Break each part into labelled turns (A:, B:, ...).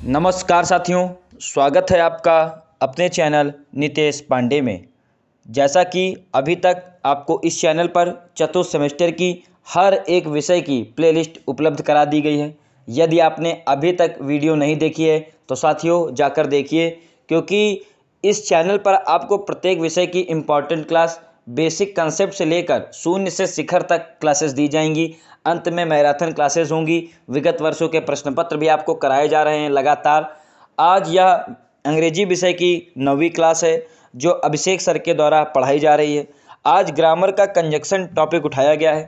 A: नमस्कार साथियों, स्वागत है आपका अपने चैनल नितेश पांडे में। जैसा कि अभी तक आपको इस चैनल पर चतुर्थ सेमेस्टर की हर एक विषय की प्लेलिस्ट उपलब्ध करा दी गई है। यदि आपने अभी तक वीडियो नहीं देखी है तो साथियों जाकर देखिए, क्योंकि इस चैनल पर आपको प्रत्येक विषय की इम्पॉर्टेंट क्लास बेसिक कंसेप्ट से लेकर शून्य से शिखर तक क्लासेस दी जाएंगी। अंत में मैराथन क्लासेस होंगी। विगत वर्षों के प्रश्न पत्र भी आपको कराए जा रहे हैं लगातार। आज यह अंग्रेजी विषय की 9वीं क्लास है जो अभिषेक सर के द्वारा पढ़ाई जा रही है। आज ग्रामर का कंजक्शन टॉपिक उठाया गया है।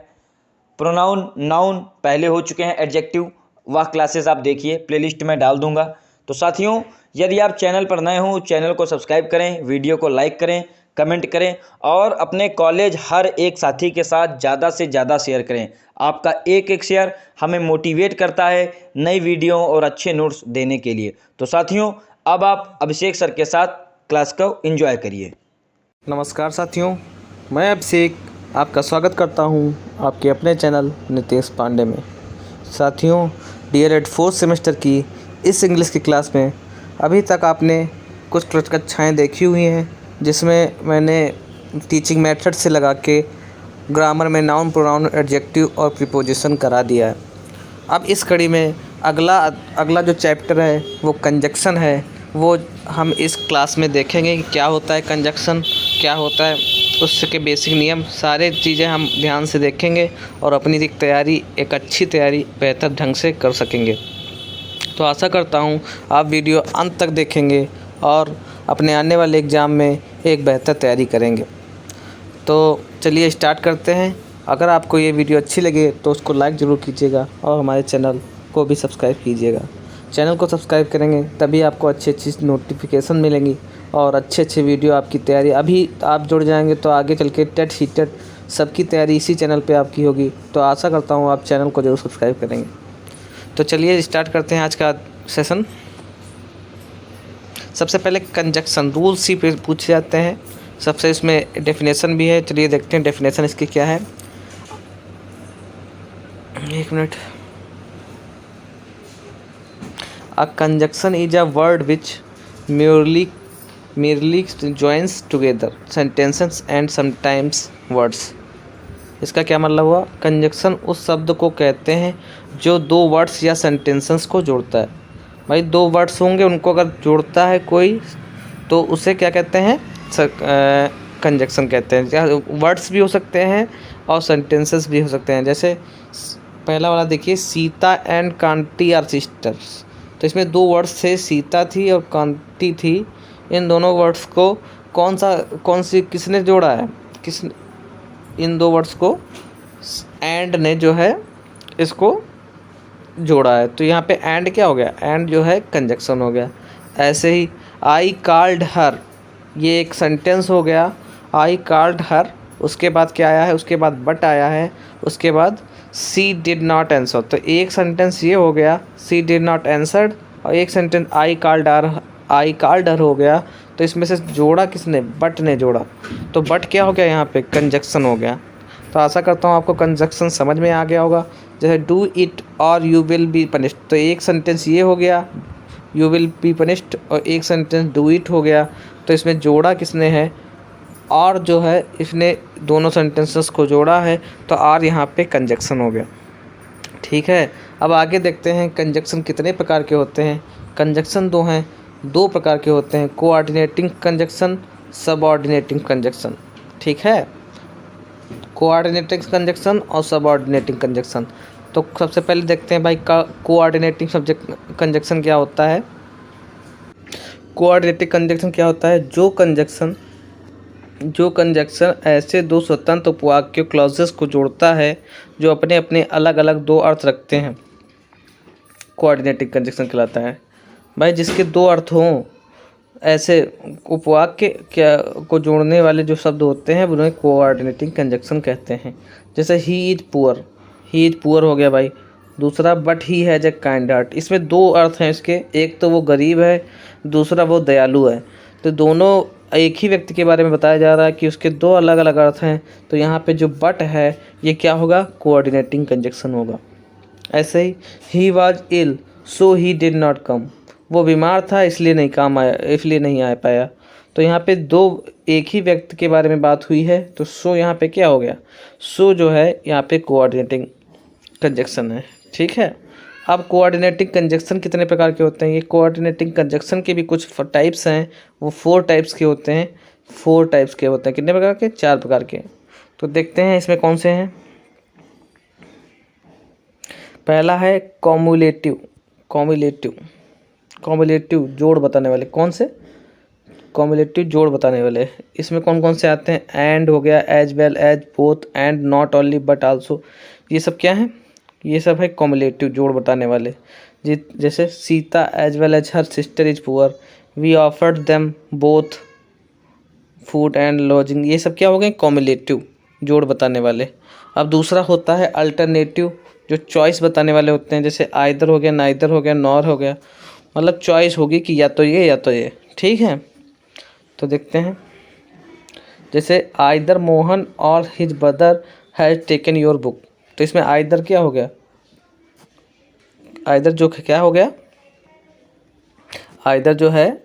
A: प्रोनाउन नाउन पहले हो चुके हैं, एडजेक्टिव वह क्लासेस आप देखिए, प्लेलिस्ट में डाल दूंगा। तो साथियों, यदि आप चैनल पर नए हो चैनल को सब्सक्राइब करें, वीडियो को लाइक करें, कमेंट करें और अपने कॉलेज हर एक साथी के साथ ज़्यादा से ज़्यादा शेयर करें। आपका एक एक शेयर हमें मोटिवेट करता है नई वीडियो और अच्छे नोट्स देने के लिए। तो साथियों, अब आप अभिषेक सर के साथ क्लास को एंजॉय करिए।
B: नमस्कार साथियों, मैं अभिषेक आपका स्वागत करता हूं आपके अपने चैनल नितेश पांडे में। साथियों, डीएलएड 4th सेमेस्टर की इस इंग्लिश की क्लास में अभी तक आपने कुछ कक्षाएँ देखी हुई हैं, जिसमें मैंने टीचिंग मेथड से लगा के ग्रामर में नाउन, प्रोनाउन, एडजेक्टिव और प्रीपोजिशन करा दिया है। अब इस कड़ी में अगला जो चैप्टर है वो कंजक्शन है। वो हम इस क्लास में देखेंगे कि क्या होता है कंजक्शन, क्या होता है उसके बेसिक नियम, सारे चीज़ें हम ध्यान से देखेंगे और अपनी तैयारी, एक अच्छी तैयारी बेहतर ढंग से कर सकेंगे। तो आशा करता हूँ आप वीडियो अंत तक देखेंगे और अपने आने वाले एग्ज़ाम में एक बेहतर तैयारी करेंगे। तो चलिए स्टार्ट करते हैं। अगर आपको ये वीडियो अच्छी लगे तो उसको लाइक ज़रूर कीजिएगा और हमारे चैनल को भी सब्सक्राइब कीजिएगा। चैनल को सब्सक्राइब करेंगे तभी आपको अच्छी नोटिफिकेशन मिलेंगी और अच्छे वीडियो आपकी तैयारी अभी आप जुड़ जाएंगे तो आगे चल के टेट सीटेट सबकी तैयारी इसी चैनल पे आपकी होगी। तो आशा करता हूँ आप चैनल को ज़रूर सब्सक्राइब करेंगे। तो चलिए स्टार्ट करते हैं आज का सेशन। सबसे पहले कंजक्शन रूल्स ही पूछे जाते हैं। सबसे इसमें डेफिनेशन भी है। चलिए देखते हैं डेफिनेशन इसकी क्या है। एक minute. A conjunction is a word which merely joins together sentences and sometimes words। इसका क्या मतलब हुआ? कंजक्शन उस शब्द को कहते हैं जो दो वर्ड्स या सेंटेंसेस को जोड़ता है। भाई दो वर्ड्स होंगे, उनको अगर जोड़ता है कोई तो उसे क्या कहते हैं? कंजक्शन कहते हैं। वर्ड्स भी हो सकते हैं और सेंटेंसेस भी हो सकते हैं। जैसे पहला वाला देखिए, Sita and Kanti are sisters. तो इसमें दो वर्ड्स थे, सीता थी और कांटी थी। इन दोनों वर्ड्स को किसने जोड़ा है? इन दो वर्ड्स को एंड ने जो है इसको जोड़ा है। तो यहाँ पे एंड क्या हो गया? एंड जो है कंजक्शन हो गया। ऐसे ही आई कॉल्ड हर, ये एक सेंटेंस हो गया। आई कॉल्ड हर, उसके बाद क्या आया है? उसके बाद बट आया है, उसके बाद सी डिड नॉट आंसर। तो एक सेंटेंस ये हो गया, सी डिड नॉट आंसर्ड, और एक सेंटेंस आई कॉल्ड हर हो गया। तो इसमें से जोड़ा किसने? बट ने जोड़ा। तो बट क्या हो गया? यहाँ पे कंजक्शन हो गया। तो आशा करता हूँ आपको कंजक्शन समझ में आ गया होगा। जैसे डू इट और यू विल बी पनिश्ड, तो एक सेंटेंस ये हो गया यू विल बी पनिश्ड और एक सेंटेंस डू इट हो गया। तो इसमें जोड़ा किसने है? और जो है इसने दोनों सेंटेंसेस को जोड़ा है, तो आर यहाँ पे कंजक्शन हो गया। ठीक है, अब आगे देखते हैं कंजक्शन कितने प्रकार के होते हैं। कंजक्शन दो प्रकार के होते हैं, कोऑर्डिनेटिंग कंजक्शन, सबऑर्डिनेटिंग कंजक्शन। ठीक है, कोऑर्डिनेटिंग कंजक्शन और सबऑर्डिनेटिंग कंजक्शन। तो सबसे पहले देखते हैं भाई कोऑर्डिनेटिंग कंजक्शन क्या होता है। कोऑर्डिनेटिंग कंजक्शन क्या होता है? जो कंजक्शन ऐसे दो स्वतंत्र उपवाक्य क्लॉजेस को जोड़ता है जो अपने अपने अलग अलग दो अर्थ रखते हैं, कोऑर्डिनेटिंग कंजक्शन कहलाता है। भाई जिसके दो अर्थ हों, ऐसे उपवाक्य को जोड़ने वाले जो शब्द होते हैं उन्हें कोऑर्डिनेटिंग कंजक्शन कहते हैं। जैसे ही इज पुअर हो गया भाई। दूसरा but he has a kind heart, इसमें दो अर्थ हैं इसके, एक तो वो गरीब है, दूसरा वो दयालु है। तो दोनों एक ही व्यक्ति के बारे में बताया जा रहा है कि उसके दो अलग अलग अर्थ हैं। तो यहाँ पे जो बट है ये क्या होगा? कोऑर्डिनेटिंग कंजक्शन होगा। ऐसे ही was ill so he did not come, वो बीमार था इसलिए नहीं काम आया, इसलिए नहीं आ पाया। तो यहाँ पे दो एक ही व्यक्ति के बारे में बात हुई है, तो सो यहाँ पे क्या हो गया, सो जो है यहाँ पे कोऑर्डिनेटिंग कंजक्शन है। ठीक है, अब कोऑर्डिनेटिंग कंजक्शन कितने प्रकार के होते हैं, ये कोऑर्डिनेटिंग कंजक्शन के भी कुछ टाइप्स हैं, वो 4 टाइप्स के होते हैं। 4 टाइप्स के होते हैं, कितने प्रकार के, 4 प्रकार के। तो देखते हैं इसमें कौन से हैं। पहला है कॉम्युलेटिव। कॉम्युलेटिव जोड़ बताने वाले, कौन से, कॉम्युलेटिव जोड़ बताने वाले। इसमें कौन कौन से आते हैं, एंड हो गया, as well as, both, and, not only but also, ये सब क्या है, ये सब है कॉम्युलेटिव जोड़ बताने वाले। जैसे Sita as well as her sister is poor, we offered them both food and lodging, ये सब क्या हो गए, कॉम्युलेटिव जोड़ बताने वाले। अब दूसरा होता है अल्टरनेटिव, जो चॉइस बताने वाले होते हैं। जैसे आइदर हो गया, नाइदर हो गया, नॉर हो गया, मतलब चॉइस होगी कि या तो ये या तो ये। ठीक है, तो देखते हैं। जैसे आइदर मोहन और his brother has taken your book, तो इसमें आइदर क्या हो गया, आइदर जो क्या हो गया, आइदर जो है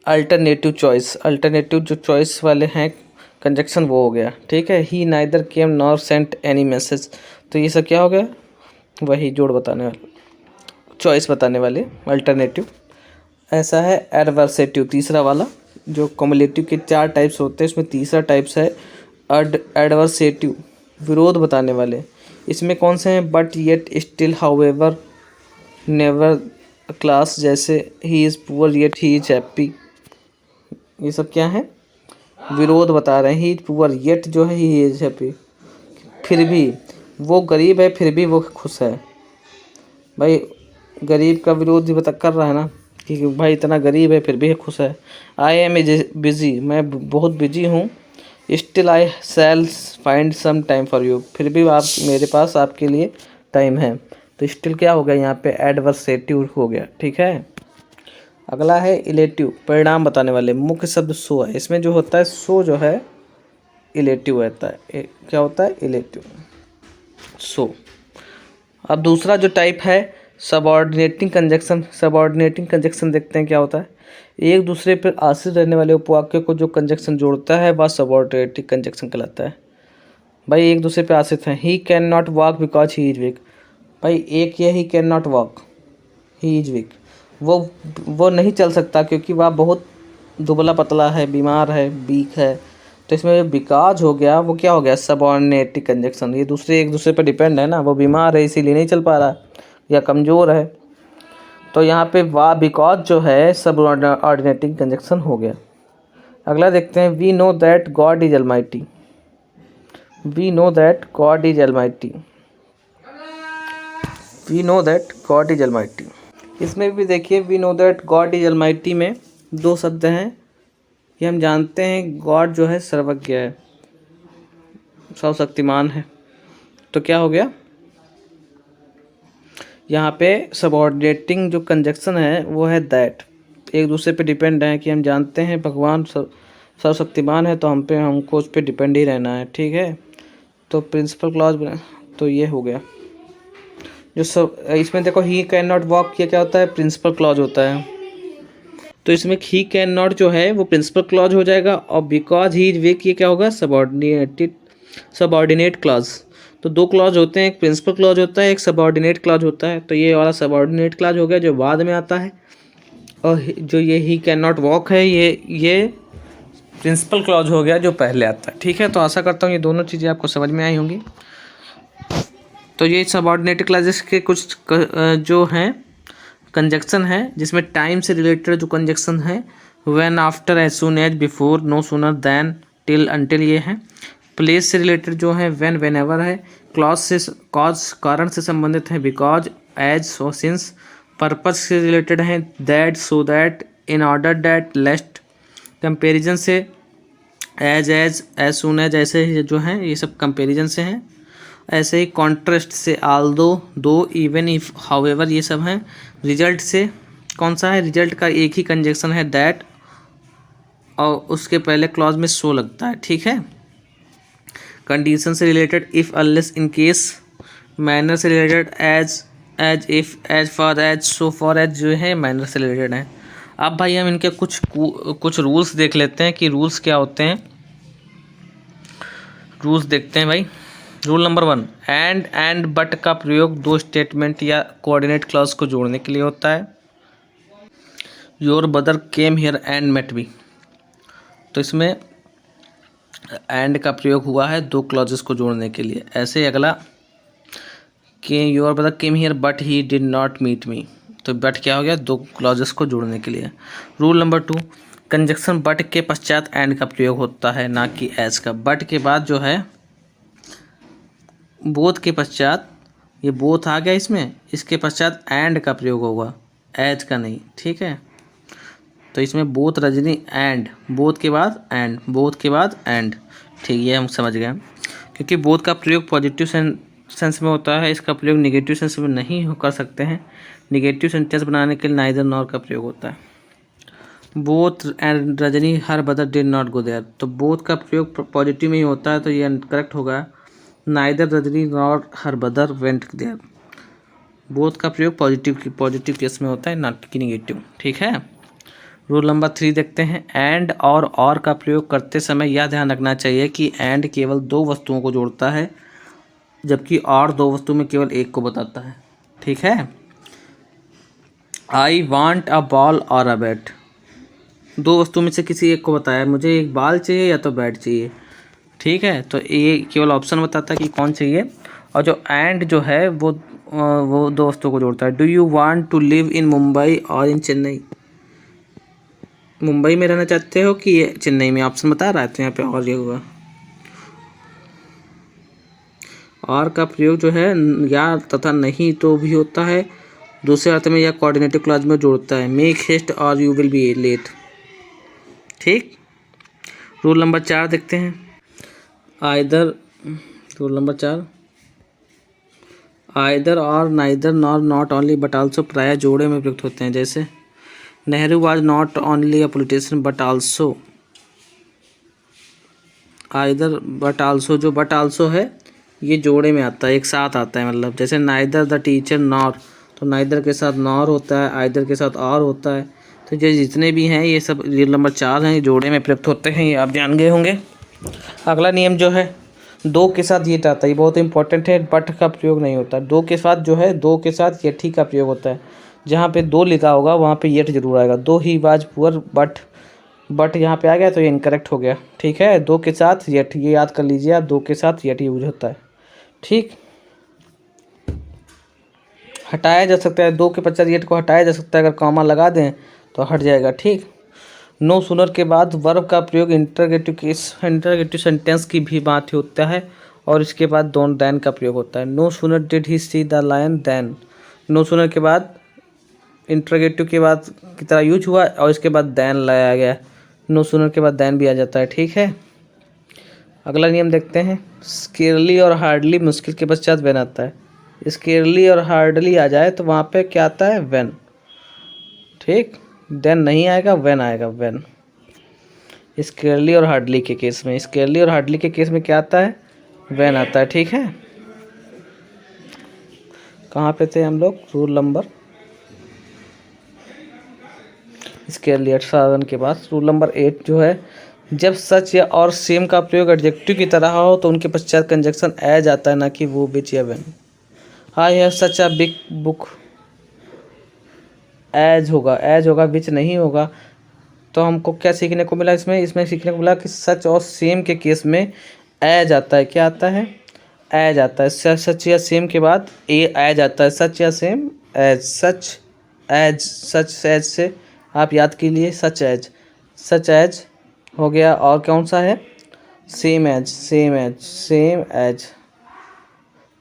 B: अल्टरनेटिव चॉइस, अल्टरनेटिव जो चॉइस वाले हैं कंजक्शन वो हो गया। ठीक है, ही नाइदर केम नॉर सेंट एनी मैसेज, तो ये सब क्या हो गया, वही जोड़ बताने वाले, चॉइस बताने वाले अल्टरनेटिव। ऐसा है एडवर्सेटिव, तीसरा वाला, जो कॉम्युलेटिव के 4 टाइप्स होते हैं, इसमें तीसरा टाइप्स है एडवर्सेटिव, विरोध बताने वाले। इसमें कौन से हैं, but yet still however never class, जैसे he is poor yet he is happy, ये सब क्या है, विरोध बता रहे हैं। ही इज पुअर येट जो है ही इज हैप्पी, फिर भी वो गरीब है फिर भी वो खुश है। भाई गरीब का विरोध ही बता कर रहा है ना, कि भाई इतना गरीब है फिर भी खुश है। आई एम बिजी, मैं बहुत बिजी हूँ। Still I shall find some time for you, फिर भी आप मेरे पास आपके लिए टाइम है। तो स्टिल क्या हो गया, यहाँ पे एडवर्सेटिव हो गया। ठीक है, अगला है इलेटिव, परिणाम बताने वाले। मुख्य शब्द सो है, इसमें जो होता है सो जो है इलेटिव रहता है। क्या होता है, इलेटिव, सो। अब दूसरा जो टाइप है सबऑर्डिनेटिंग कंजक्शन। सबऑर्डिनेटिंग कंजक्शन देखते हैं क्या होता है। एक दूसरे पर आश्रित रहने वाले उपवाक्य को जो कंजक्शन जोड़ता है वह सबऑर्डिनेटिंग कंजक्शन कहलाता है। भाई एक दूसरे पे आश्रित हैं। He can not walk because he is weak, भाई एक ये he can not walk, he is weak, वो नहीं चल सकता क्योंकि वह बहुत दुबला पतला है, बीमार है, वीक है। तो इसमें बिकॉज हो गया, वो क्या हो गया, सबऑर्डिनेटिव कंजक्शन। ये दूसरे एक दूसरे पर डिपेंड है ना, वो बीमार है इसीलिए नहीं चल पा रहा या कमज़ोर है, तो यहाँ पे वाह बिकॉज जो है सबऑर्डिनेटिव कंजक्शन हो गया। अगला देखते हैं, we know that God is almighty. We know that God is almighty, we know that God is almighty. इसमें भी देखिए, we know that God is almighty में 2 शब्द हैं कि हम जानते हैं गॉड जो है सर्वज्ञ है, सर्वशक्तिमान है। तो क्या हो गया, यहाँ पे सबऑर्डिनेटिंग जो कंजक्शन है वो है दैट, एक दूसरे पे डिपेंड है कि हम जानते हैं भगवान सर्वशक्तिमान है, तो हमको उस पर डिपेंड ही रहना है। ठीक है, तो प्रिंसिपल क्लॉज, तो ये हो गया। जो सब इसमें देखो, ही कैन नॉट वॉक, ये क्या होता है, प्रिंसिपल क्लॉज होता है। तो इसमें ही कैन नॉट जो है वो प्रिंसिपल क्लॉज हो जाएगा, और बिकॉज ही इज वीक ये क्या होगा, सबऑर्डिनेट क्लॉज। तो 2 क्लॉज होते हैं, एक प्रिंसिपल क्लॉज होता है, एक सबऑर्डिनेट क्लॉज होता है। तो ये वाला सबऑर्डिनेट क्लॉज हो गया जो बाद में आता है, और जो ये ही कैन नॉट वॉक है ये प्रिंसिपल क्लॉज हो गया जो पहले आता है। ठीक है, तो आशा करता हूँ ये दोनों चीज़ें आपको समझ में आई होंगी। तो ये सबऑर्डिनेट क्लॉजेस के कुछ जो हैं कंजक्शन है, जिसमें टाइम से रिलेटेड जो कंजक्शन है, when, after, as soon as, before, no sooner than, till, until, ये हैं। प्लेस से रिलेटेड जो है व्हेन, व्हेनेवर है। क्लॉज से, कॉज कारण से संबंधित है, because, as, so, since. Purpose से रिलेटेड है, that, so that, in order that, lest. Comparison से एज सून एज, ऐसे ही जो हैं ये सब कंपेरिजन से हैं। ऐसे ही कॉन्ट्रास्ट से आल्दो, दो, इवन, इफ, हाउएवर, ये सब हैं। रिजल्ट से कौन सा है, रिजल्ट का एक ही कंजक्शन है दैट, और उसके पहले क्लॉज में सो लगता है। ठीक है, कंडीशन से related if, unless, in case. Manner से related as, as, if, as for, as, so for, as जो है माइनर से रिलेटेड है। अब भाई हम इनके कुछ रूल्स देख लेते हैं कि रूल्स क्या होते हैं। रूल्स देखते हैं भाई। रूल नंबर 1, एंड बट का प्रयोग दो स्टेटमेंट या कोऑर्डिनेट क्लॉज को जोड़ने के लिए होता है। Your brother came here and met me, तो इसमें एंड का प्रयोग हुआ है दो क्लॉजेस को जोड़ने के लिए। ऐसे अगला कि your brother came here but he did not meet me, तो बट क्या हो गया, दो क्लॉजेस को जोड़ने के लिए। रूल नंबर 2, कंजक्शन बट के पश्चात एंड का प्रयोग होता है, ना कि एज का। बट के बाद जो है बोथ के पश्चात, ये बोथ आ गया इसमें, इसके पश्चात एंड का प्रयोग होगा, एज का नहीं, ठीक है। तो इसमें बोथ रजनी एंड, बोथ के बाद एंड, बोथ के बाद एंड, ठीक, ये हम समझ गए। क्योंकि बोथ का प्रयोग पॉजिटिव सेंस में होता है, इसका प्रयोग निगेटिव सेंस में नहीं कर सकते हैं। निगेटिव सेंटेंस बनाने के लिए नाइदर नॉर का प्रयोग होता है। Both and Rajni her brother did not go there, तो बोथ का प्रयोग पॉजिटिव में ही होता है, तो ये करेक्ट होगा। Neither Rajni nor her brother went there, both का प्रयोग पॉजिटिव केस में होता है, नॉट कि निगेटिव, ठीक है। रूल नंबर 3 देखते हैं। एंड और का प्रयोग करते समय यह ध्यान रखना चाहिए कि एंड केवल दो वस्तुओं को जोड़ता है, जबकि और दो वस्तु में केवल एक को बताता है, ठीक है। आई वांट अ बॉल और अ बैट, दो वस्तु में से किसी एक को बताया, मुझे एक बॉल चाहिए या तो बैट चाहिए, ठीक है। तो ये केवल ऑप्शन बताता है कि कौन चाहिए। और जो एंड जो है वो दो वस्तुओं को जोड़ता है। Do you want to live in Mumbai और इन चेन्नई, मुंबई में रहना चाहते हो कि ये चेन्नई में, ऑप्शन बता रहा है, तो यहाँ पे और ये हुआ। और का प्रयोग जो है या तथा नहीं तो भी होता है, दूसरे अर्थ में या कोऑर्डिनेटिव क्लॉज में जोड़ता है। मेक हेस्ट और यू विल बी लेट, ठीक। रूल नंबर 4 देखते हैं। आइदर, रूल नंबर 4, आइदर और neither nor not only but also प्राय जोड़े में प्रयुक्त होते हैं। जैसे Nehru was not only a politician but also, either but also, जो बट आल्सो है ये जोड़े में आता है, एक साथ आता है, मतलब जैसे नाइदर द टीचर नॉर, तो नाइदर के साथ नॉर होता है, आइदर के साथ और होता है। तो ये जितने भी हैं ये सब रूल नंबर 4 हैं, ये जोड़े में प्रयुक्त होते हैं, ये आप जान गए होंगे। अगला नियम जो है दो के साथ ये आता है, ये बहुत इंपॉर्टेंट है, बट का प्रयोग नहीं होता। दो के साथ जो है, दो के साथ यठी का प्रयोग होता है। जहाँ पे दो लिखा होगा वहाँ पे यट जरूर आएगा। दो ही वाज पुअर बट यहाँ पे आ गया तो ये इनकरेक्ट हो गया, ठीक है। दो के साथ यट, ये याद कर लीजिए आप, दो के साथ यट यूज होता है, ठीक। हटाया जा सकता है, दो के पश्चात यट को हटाया जा सकता है, अगर कॉमा लगा दें तो हट जाएगा, ठीक। नो सुनर के बाद वर्ब का प्रयोग इंटरगेटिव सेंटेंस की भी बात होता है, और इसके बाद डोंट देन का प्रयोग होता है। No sooner did he see the lion then, no sooner के बाद इंटरगेटिव के बाद की तरह यूज हुआ, और इसके बाद देन लाया गया। नो सुनर के बाद देन भी आ जाता है, ठीक है। अगला नियम देखते हैं। स्केरली और हार्डली मुश्किल के पश्चात वेन आता है। स्केरली और हार्डली आ जाए तो वहाँ पे क्या आता है, वेन, ठीक। देन नहीं आएगा, वेन आएगा, वेन। स्केरली और हार्डली के केस में, स्केरली और हार्डली के केस में क्या आता है, वेन आता है, ठीक है। कहाँ पे थे हम लोग, रूल नंबर, स्केरली 7 के पास। रूल नंबर 8 जो है, जब सच या और सेम का प्रयोग एडजेक्टिव की तरह हो तो उनके पश्चात कंजक्शन एज आता है, ना कि वो, विच या when. I have such a big book, as होगा, विच नहीं होगा। तो हमको क्या सीखने को मिला इसमें सीखने को मिला कि सच और सेम के केस में एज आता है, क्या आता है, एज आता है। सच या सेम के बाद एज आता है, सच या सेम, एज, सच एज से आप याद कीजिए, सच एज हो गया। और कौन सा है, सेम एज,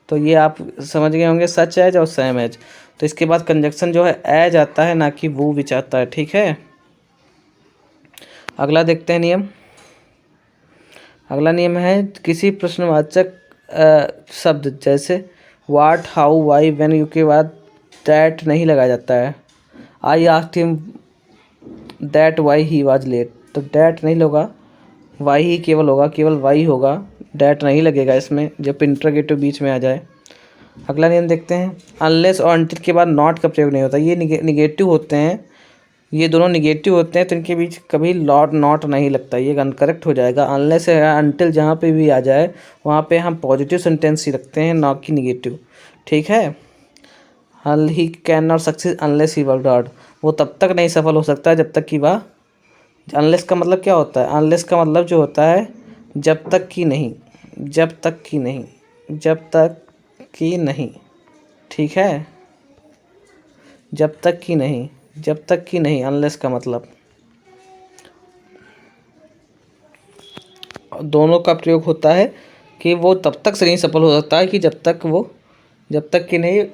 B: तो ये आप समझ गए होंगे, सच एज और सेम एज। तो इसके बाद कंजक्शन जो है एज आता है, ना कि वो विच आता है, ठीक है। अगला देखते हैं नियम। अगला नियम है किसी प्रश्नवाचक शब्द जैसे वाट, हाउ, वाई, व्हेन, यू के बाद दैट नहीं लगाया जाता है। I asked him that why he was late, तो दैट नहीं होगा, वाई ही केवल होगा, केवल वाई होगा, डैट नहीं लगेगा इसमें जब इंटरोगेटिव बीच में आ जाए। अगला नियम देखते हैं, अनलेस और अनटिल के बाद नॉट का प्रयोग नहीं होता। ये निगेटिव होते हैं, ये दोनों निगेटिव होते हैं, तो इनके बीच कभी नॉट नहीं लगता, ये अनकरेक्ट हो जाएगा। अनलेस या अनटिल जहाँ पे भी आ जाए वहाँ पे हम पॉजिटिव सेंटेंस ही रखते हैं, ना कि निगेटिव। ठीक है। He can not succeed unless he work hard, वो तब तक नहीं सफल हो सकता जब तक कि वह, अनलेस का मतलब क्या होता है, अनलेस का मतलब जो होता है जब तक कि नहीं, जब तक कि नहीं, जब तक कि नहीं। ठीक है, जब तक कि नहीं, जब तक कि नहीं, अनलेस का मतलब। दोनों का प्रयोग होता है कि वो तब तक से नहीं सफल हो सकता है कि जब तक कि नहीं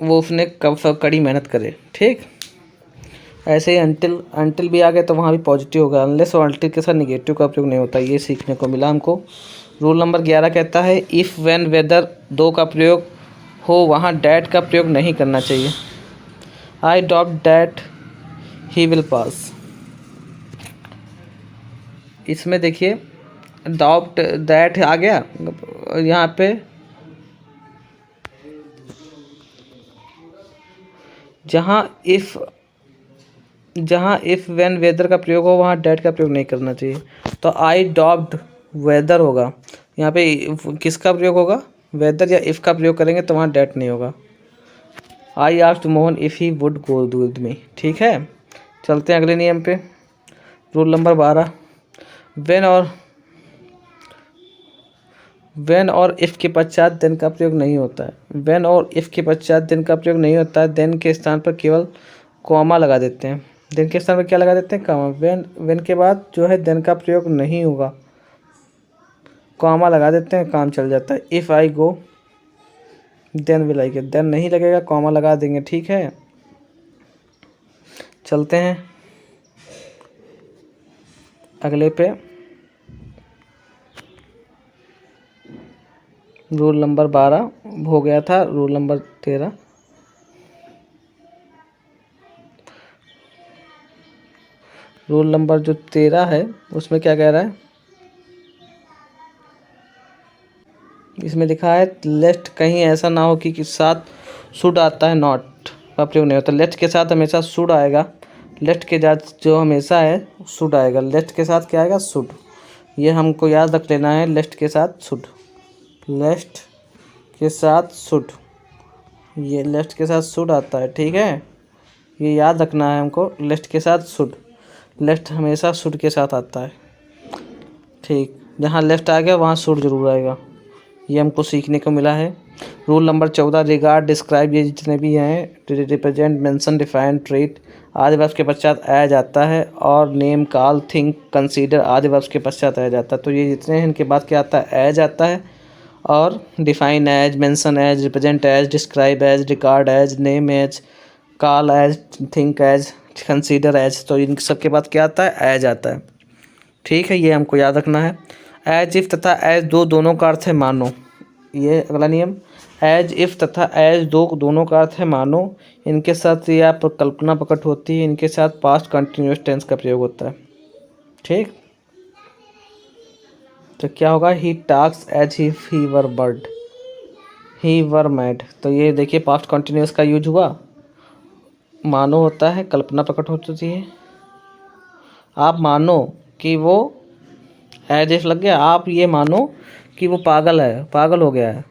B: वो उसने कड़ी मेहनत करे। ठीक, ऐसे ही अनटिल भी आ गया तो वहाँ भी पॉजिटिव होगा। अनलेस और अनटिल के साथ निगेटिव का प्रयोग नहीं होता, ये सीखने को मिला हमको। रूल नंबर 11 कहता है, इफ़ व्हेन वेदर दो का प्रयोग हो वहाँ डैट का प्रयोग नहीं करना चाहिए। I dot that he will pass, इसमें देखिए डॉट दैट आ गया यहाँ पे, जहाँ इफ़ व्हेन वेदर का प्रयोग हो वहाँ डैट का प्रयोग नहीं करना चाहिए। तो आई डॉप्ड वेदर होगा, यहाँ पे किसका प्रयोग होगा, वेदर या इफ़ का प्रयोग करेंगे तो वहाँ डैट नहीं होगा। I asked Mohan if he would go with me. ठीक है, चलते हैं अगले नियम पे। रूल नंबर 12, वेन और इफ़ के पश्चात देन का प्रयोग नहीं होता है। वेन और इफ़ के पश्चात देन का प्रयोग नहीं होता है, देन के स्थान पर केवल कॉमा लगा देते हैं। देन के स्थान पर क्या लगा देते हैं, कॉमा। वेन के बाद जो है देन का प्रयोग नहीं होगा, कॉमा लगा देते हैं, काम चल जाता है। If I go then will I get, then नहीं लगेगा, कॉमा लगा देंगे। ठीक है, चलते हैं अगले पे। रूल नंबर 12 हो गया था, रूल नंबर 13। रूल नंबर जो 13 है उसमें क्या कह रहा है, इसमें लिखा है लेस्ट कहीं ऐसा ना हो कि साथ शुड आता है, नॉट का प्रयोग नहीं होता। लेस्ट के साथ हमेशा शुड आएगा, लेस्ट के साथ जो हमेशा है शुड आएगा। लेस्ट के साथ क्या आएगा, शुड, ये हमको याद रख लेना है। लेस्ट के साथ शुड, लेस्ट के साथ शुड, ये लेस्ट के साथ शुड आता है। ठीक है, ये याद रखना है हमको, लेस्ट के साथ शुड, लेफ्ट हमेशा शुड के साथ आता है। ठीक, जहाँ लेफ्ट आ गया वहाँ शुड जरूर आएगा, ये हमको सीखने को मिला है। रूल नंबर 14, रिगार्ड, डिस्क्राइब, ये जितने भी हैं, रिप्रेजेंट, मेंशन, डिफाइन, ट्रीट, आदि वर्ब्स के पश्चात एज आता है, और नेम, कॉल, थिंक, कंसीडर आदि वर्ब्स के पश्चात एज आता है। तो ये जितने हैं इनके बाद क्या आता है, एज आता है, और define as, mention as, represent as, describe as, regard as, name as, call as, think as, consider as, तो इन सब के बाद क्या आता है, एज आता है। ठीक है, ये हमको याद रखना है। एज इफ़ तथा एज दोनों का अर्थ है मानो, ये अगला नियम। एज इफ़ तथा एज दोनों का अर्थ है मानो, इनके साथ या कल्पना प्रकट होती है, इनके साथ पास्ट कंटिन्यूअस टेंस का प्रयोग होता है। ठीक, तो क्या होगा, he talks as if he were bird, he were mad, तो ये देखिए पास्ट कंटिन्यूअस का यूज हुआ, मानो होता है, कल्पना प्रकट होती है। आप मानो कि वो, एज इफ लग गया, आप ये मानो कि वो पागल है, पागल हो गया है,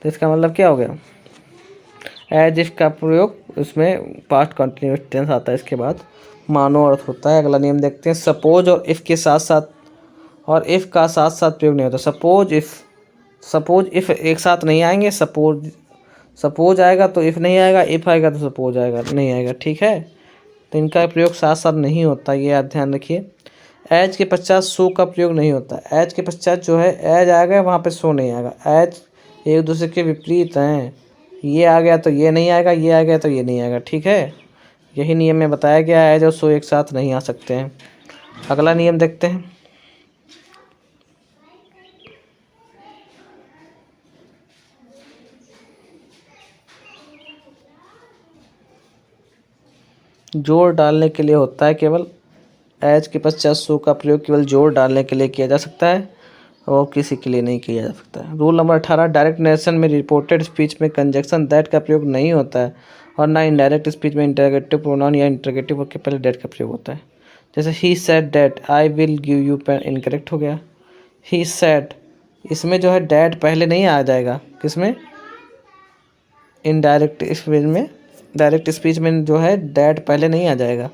B: तो इसका मतलब क्या हो गया, एज इफ का प्रयोग उसमें पास्ट कंटिन्यूअस टेंस आता है, इसके बाद मानो अर्थ होता है। अगला नियम देखते हैं, सपोज और इफ़ के साथ साथ, और इफ़ का साथ साथ प्रयोग नहीं होता। सपोज इफ़ एक साथ नहीं आएंगे, सपोज आएगा तो इफ़ नहीं आएगा, इफ़ आएगा तो सपोज आएगा, नहीं आएगा। ठीक है, तो इनका प्रयोग साथ साथ नहीं होता, ये आप ध्यान रखिए। एज के पश्चात सो का प्रयोग नहीं होता। एज के पश्चात जो है एज आ गया वहाँ पे सो नहीं आएगा, एज एक दूसरे के विपरीत हैं, ये आ गया तो ये नहीं आएगा, ये आ गया तो ये नहीं आएगा। ठीक है, यही नियम में बताया गया है, एज और सो एक साथ नहीं आ सकते हैं। अगला नियम देखते हैं, जोड़ डालने के लिए होता है केवल, एज के पश्चात सो का प्रयोग केवल जोड़ डालने के लिए किया जा सकता है। और किसी के लिए नहीं किया जा सकता है। रूल नंबर 18, डायरेक्ट नरेशन में रिपोर्टेड स्पीच में कंजक्शन दैट का प्रयोग नहीं होता है और ना इनडायरेक्ट स्पीच में इंटरोगेटिव प्रोनाउन या इंटरोगेटिव के पहले डेट का प्रयोग होता है। जैसे he said that, I will give you pen, incorrect हो गया। ही सेड, इसमें जो है डैट पहले नहीं आ जाएगा, किसमें, इनडायरेक्ट स्पीच में। डायरेक्ट स्पीच में जो है डैट पहले नहीं आ जाएगा,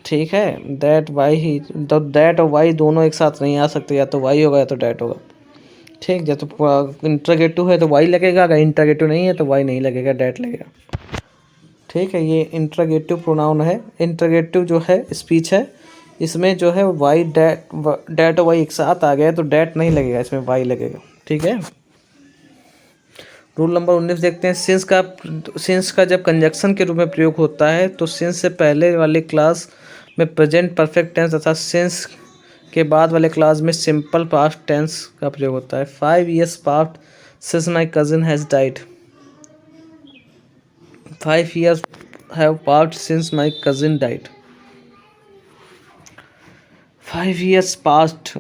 B: ठीक है। दैट वाई ही, तो दैट और वाई दोनों एक साथ नहीं आ सकते, या तो वाई होगा या तो डैट होगा, ठीक। जब तो इंटरोगेटिव है तो वाई लगेगा, अगर इंटरोगेटिव नहीं है तो वाई नहीं लगेगा, डैट लगेगा, ठीक है। ये इंटरोगेटिव प्रोनाउन है। इंटरोगेटिव जो है स्पीच है, इसमें जो है वाई डैट और वाई एक साथ आ गया तो डैट नहीं लगेगा, इसमें वाई लगेगा, ठीक है। रूल नंबर 19 देखते हैं। सिंस का जब कंजक्शन के रूप में प्रयोग होता है तो सिंस से पहले वाले क्लास में प्रेजेंट परफेक्ट टेंस तथा सिंस के बाद वाले क्लास में सिंपल पास्ट टेंस का प्रयोग होता है। 5 years past since my cousin has died. 5 years have past since my cousin died. 5 years past,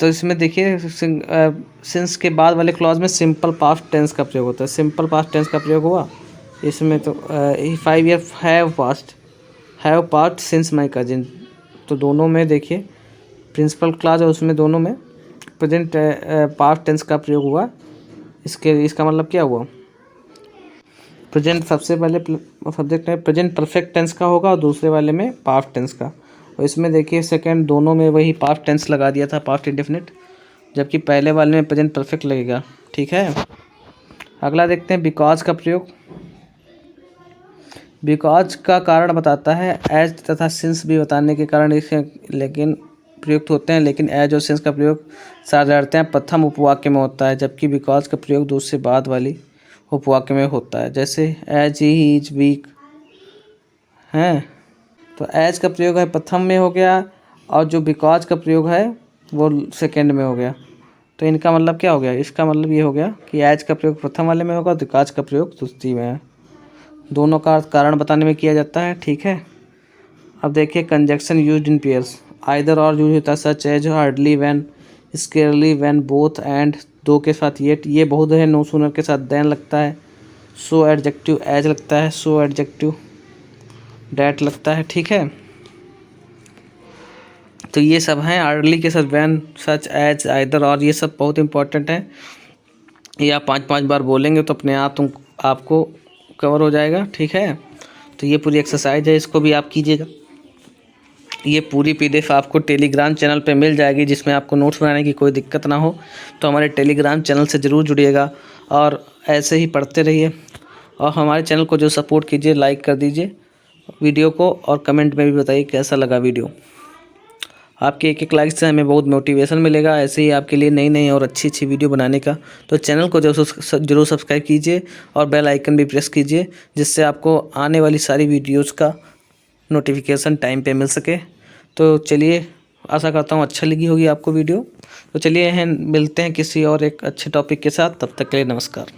B: तो इसमें देखिए सिंस के बाद वाले क्लॉज में सिंपल पास्ट टेंस का प्रयोग होता है। सिंपल पास्ट टेंस का प्रयोग हुआ इसमें, तो 5 year have past since my cousin, तो दोनों में देखिए प्रिंसिपल क्लॉज है, उसमें दोनों में प्रेजेंट पास्ट टेंस का प्रयोग हुआ। इसका मतलब क्या हुआ, प्रेजेंट सबसे पहले सब्जेक्ट है प्रेजेंट परफेक्ट टेंस का होगा और दूसरे वाले में पास्ट टेंस का। और इसमें देखिए सेकंड दोनों में वही पास्ट टेंस लगा दिया था, पास्ट इंडेफिनिट, जबकि पहले वाले में प्रेजेंट परफेक्ट लगेगा, ठीक है। अगला देखते हैं बिकॉज का प्रयोग। बिकॉज का कारण बताता है, एज तथा सिंस भी बताने के कारण इसे लेकिन प्रयुक्त होते हैं, लेकिन एज और सिंस का प्रयोग साधारणतः प्रथम उपवाक्य में होता है, जबकि बिकॉज का प्रयोग दूसरे बाद वाली उपवाक्य में होता है। जैसे एज ही इज वीक हैं, तो एज का प्रयोग है प्रथम में हो गया और जो बिकॉज का प्रयोग है वो सेकंड में हो गया। तो इनका मतलब क्या हो गया, इसका मतलब ये हो गया कि एज का प्रयोग प्रथम वाले में होगा और बिकॉज का प्रयोग द्वितीय में है। दोनों का कारण बताने में किया जाता है, ठीक है। अब देखिए conjunction used in pairs, either और यूज होता है, such as, hardly, when, scarcely, when, both, and, दो के साथ ये बहुत है, नो सूनर के साथ देन लगता है, सो एडजेक्टिव एज लगता है, सो एडजेक्टिव डैट लगता है, ठीक है। तो ये सब हैं, अर्ली के साथ व्हेन, सच एज, आइदर और, ये सब बहुत इंपॉर्टेंट है। ये आप 5-5 बार बोलेंगे तो अपने आप आपको कवर हो जाएगा, ठीक है। तो ये पूरी एक्सरसाइज है, इसको भी आप कीजिएगा। ये पूरी PDF आपको टेलीग्राम चैनल पे मिल जाएगी, जिसमें आपको नोट्स बनाने की कोई दिक्कत ना हो। तो हमारे टेलीग्राम चैनल से ज़रूर जुड़िएगा और ऐसे ही पढ़ते रहिए। और हमारे चैनल को जो सपोर्ट कीजिए, लाइक कर दीजिए वीडियो को और कमेंट में भी बताइए कैसा लगा वीडियो। आपके एक लाइक से हमें बहुत मोटिवेशन मिलेगा ऐसे ही आपके लिए नई और अच्छी वीडियो बनाने का। तो चैनल को जरूर सब्सक्राइब कीजिए और बेल आइकन भी प्रेस कीजिए, जिससे आपको आने वाली सारी वीडियोज़ का नोटिफिकेशन टाइम पे मिल सके। तो चलिए, आशा करता हूँ अच्छा लगी होगी आपको वीडियो। तो चलिए मिलते हैं किसी और एक अच्छे टॉपिक के साथ, तब तक के लिए नमस्कार।